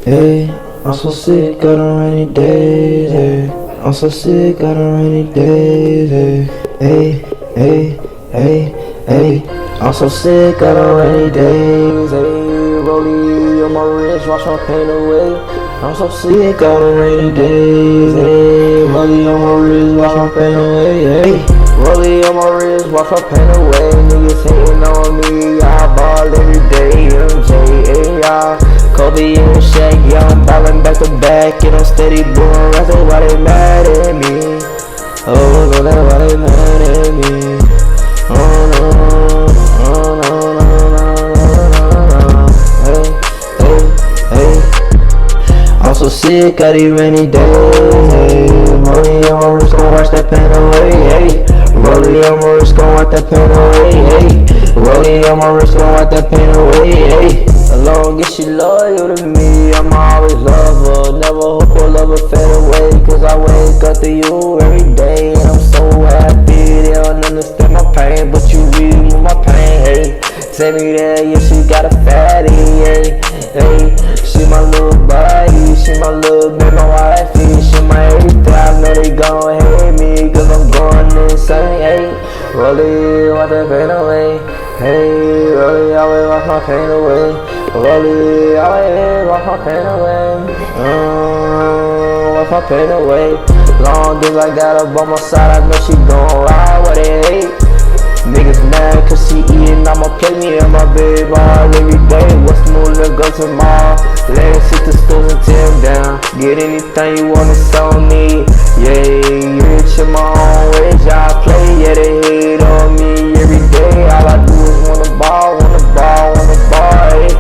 Hey, I'm so sick of the rainy days, hey. I'm so sick of the rainy days, hey. Hey, hey, hey. I'm so sick of the rainy days, hey. Rollie on my wrist, wash my pain away. I'm so sick of the rainy days, hey. Rollie on my wrist, wash my pain away, hey. Rollie on my wrist, wash my pain away. Niggas hating on me, I ball every day. MJ, AI, Kobe and Shaq, yeah, I'm ballin' back to back, and I'm steady blowing rats. That's why they mad at me. Oh, no, that's why they mad at me. Oh no, oh no, no, no, no, no, no. Hey, hey, hey. I'm so sick of these rainy days, hey. Rollie on my wrist, gon' wash that pain away, hey. Rollie on my wrist, gon' wash that pain away, hey. Rollie on my wrist, gon' wash that pain away, hey. As long as she loyal to me, I'ma always love her. Never hope her love her fade away, cause I wake up to you every day, and I'm so happy. They don't understand my pain, but you remove my pain, hey. Take me there, yeah, she got a fatty, hey, hey. She my little body, she my little baby, my wifey, she my everything. I know they gon' hate me, cause I'm going insane, hey. Rollie, wash that pain away, hey. Rollie, always wash my pain away. Rollie, always wash my pain away. Wash my pain away. Long as I got her by my side, I know she gon' ride what they hate. Niggas mad cause she eatin', I'ma play me and my baby all every day. What's new, let's go tomorrow. Let's hit the stores and tear them down. Get anything you wanna sell me. Yeah, you rich in my own ways, y'all play. Yeah, they hate on me every day. All I do is wanna ball, wanna ball, wanna ball, hey.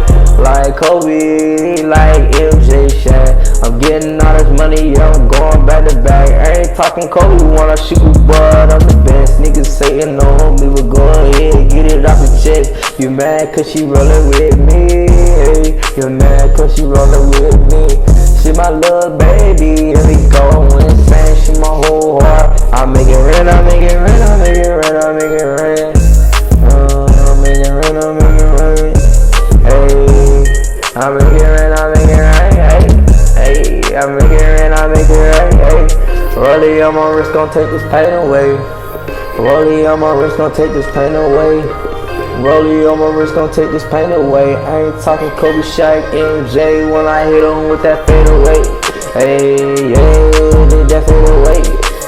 Like Kobe, like MJ, Shaq. I'm getting all this money, yeah, I'm going back to back. I ain't talking Kobe, wanna shoot, but I'm the best. Niggas saying no, me, but go ahead, get it off the chest. You mad cause she rollin' with me, hey. You mad cause she rollin' with me. She my little baby, and we go insane. She my whole heart. I make it rain, I make it rain, I make it rain, I make it rain. I make it rain, I make it rain. Hey, I make it rain, I make it rain, hey. Hey, I make it rain, I make it rain, hey. Rollie on my wrist, gon' take this pain away. Rollie on my wrist, gon' take this pain away. Rollie on my wrist, gon' take this pain away. I ain't talking Kobe, Shaq, MJ when I hit him with that fade away. Hey, yeah, they that fade away.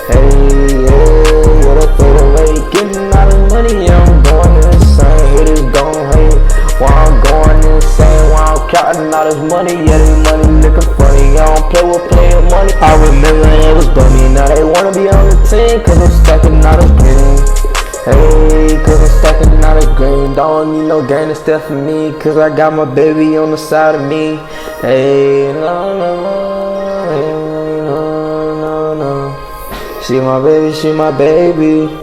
Hey, yeah, that fade away. Getting all this money, I'm going insane. Haters gon' hate while I'm going insane. While I'm counting all this money, yeah, this money looking funny. I don't play with playing money. I remember it was bummy. Now they wanna be on the team, cause I'm stacking all this green. Hey, cause I'm stacking out of green. Don't need no gain to step for me, cause I got my baby on the side of me. Hey, no, no, no, no, no, no. She my baby, she my baby.